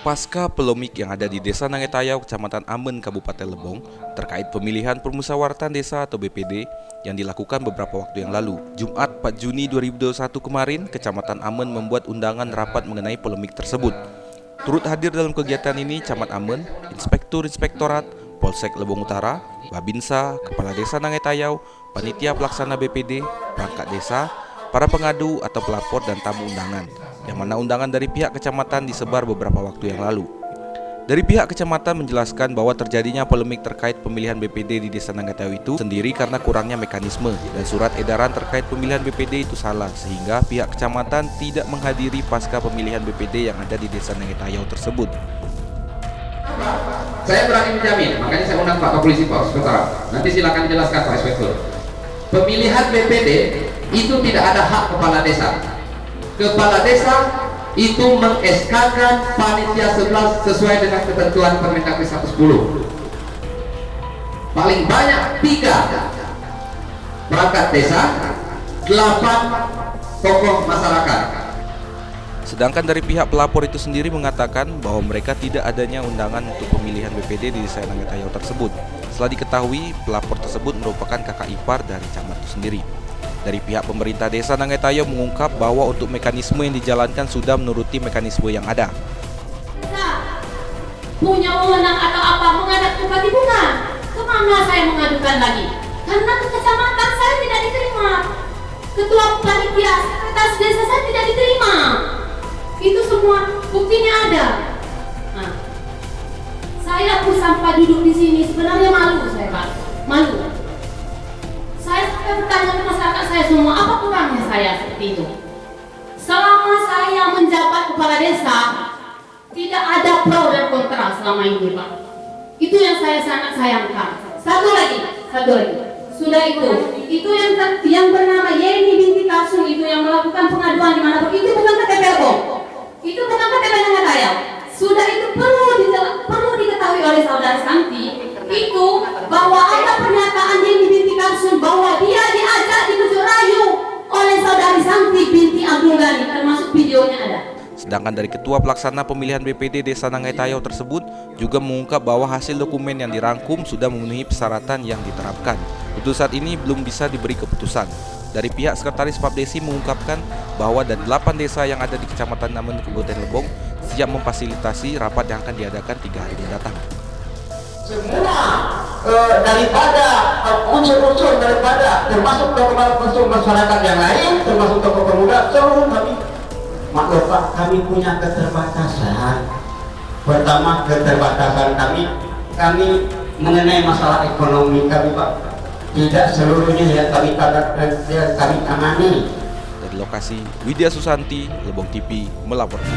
Pasca polemik yang ada di Desa Nangetayau, Kecamatan Amen, Kabupaten Lebong, terkait pemilihan Permusyawaratan Desa atau BPD yang dilakukan beberapa waktu yang lalu. Jumat 4 Juni 2021 kemarin, Kecamatan Amen membuat undangan rapat mengenai polemik tersebut. Turut hadir dalam kegiatan ini Camat Amen, Inspektur Inspektorat, Polsek Lebong Utara, Babinsa, Kepala Desa Nangetayau, Panitia Pelaksana BPD, perangkat desa, para pengadu atau pelapor dan tamu undangan, yang mana undangan dari pihak kecamatan disebar beberapa waktu yang lalu. Dari pihak kecamatan menjelaskan bahwa terjadinya polemik terkait pemilihan BPD di Desa Nangetayau itu sendiri karena kurangnya mekanisme dan surat edaran terkait pemilihan BPD itu salah, sehingga pihak kecamatan tidak menghadiri pasca pemilihan BPD yang ada di Desa Nangetayau tersebut. Saya berani menjamin, makanya saya undang Pak Polisi, Pak Inspektorat. Nanti silakan jelaskan Pak Inspektur. Pemilihan BPD itu tidak ada hak kepala desa. Kepala desa itu meng-SK-kan panitia 11 sesuai dengan ketentuan Permendagri 110. Paling banyak 3 perangkat desa, 8 tokoh masyarakat. Sedangkan dari pihak pelapor itu sendiri mengatakan bahwa mereka tidak adanya undangan untuk pemilihan BPD di Desa Nangetayau tersebut. Setelah diketahui, pelapor tersebut merupakan kakak ipar dari camat itu sendiri. Dari pihak pemerintah Desa Nangetayau mengungkap bahwa untuk mekanisme yang dijalankan sudah menuruti mekanisme yang ada. Punya wewenang atau apa menghadap bupati bukan? Kemana saya mengadukan lagi? Karena ke kecamatan saya tidak diterima. Ketua panitia sekretaris desa saya tidak diterima. Itu semua buktinya ada. Nah, saya pun sampai duduk di sini sebenarnya malu saya Pak, malu. Saya sampai bertanya ke masyarakat saya semua, apa kurangnya saya seperti itu? Selama saya menjabat kepala desa, tidak ada pro dan kontra selama ini Pak. Itu yang saya sangat sayangkan. Satu lagi. Sudah itu yang bernama Yeni binti Kasung itu yang melakukan pengaduan di mana itu bukan KTP Lebong. Itu bukan KTP Nangetayau. Sudah itu perlu diketahui oleh saudara Santi itu bahwa ada pernyataan Yeni binti Kasung bahwa dia diajak dibujuk rayu oleh saudari Santi binti Abdul Ghani, termasuk videonya ada. Sedangkan dari Ketua Pelaksana Pemilihan BPD Desa Nangetayau tersebut juga mengungkap bahwa hasil dokumen yang dirangkum sudah memenuhi persyaratan yang diterapkan. Untuk saat ini belum bisa diberi keputusan. Dari pihak Sekretaris Papdesi mengungkapkan bahwa dari 8 desa yang ada di Kecamatan Amen, Kabupaten Lebong siap memfasilitasi rapat yang akan diadakan 3 hari mendatang. Semua daripada unsur-unsur daripada termasuk tokoh masyarakat yang lain, termasuk tokoh pemuda, seluruh kami maklum Pak, kami punya keterbatasan. Pertama, keterbatasan kami mengenai masalah ekonomi kami Pak, tidak seluruhnya yang kami tangani. Dari lokasi, Widya Susanti, Lebong TV melaporkan.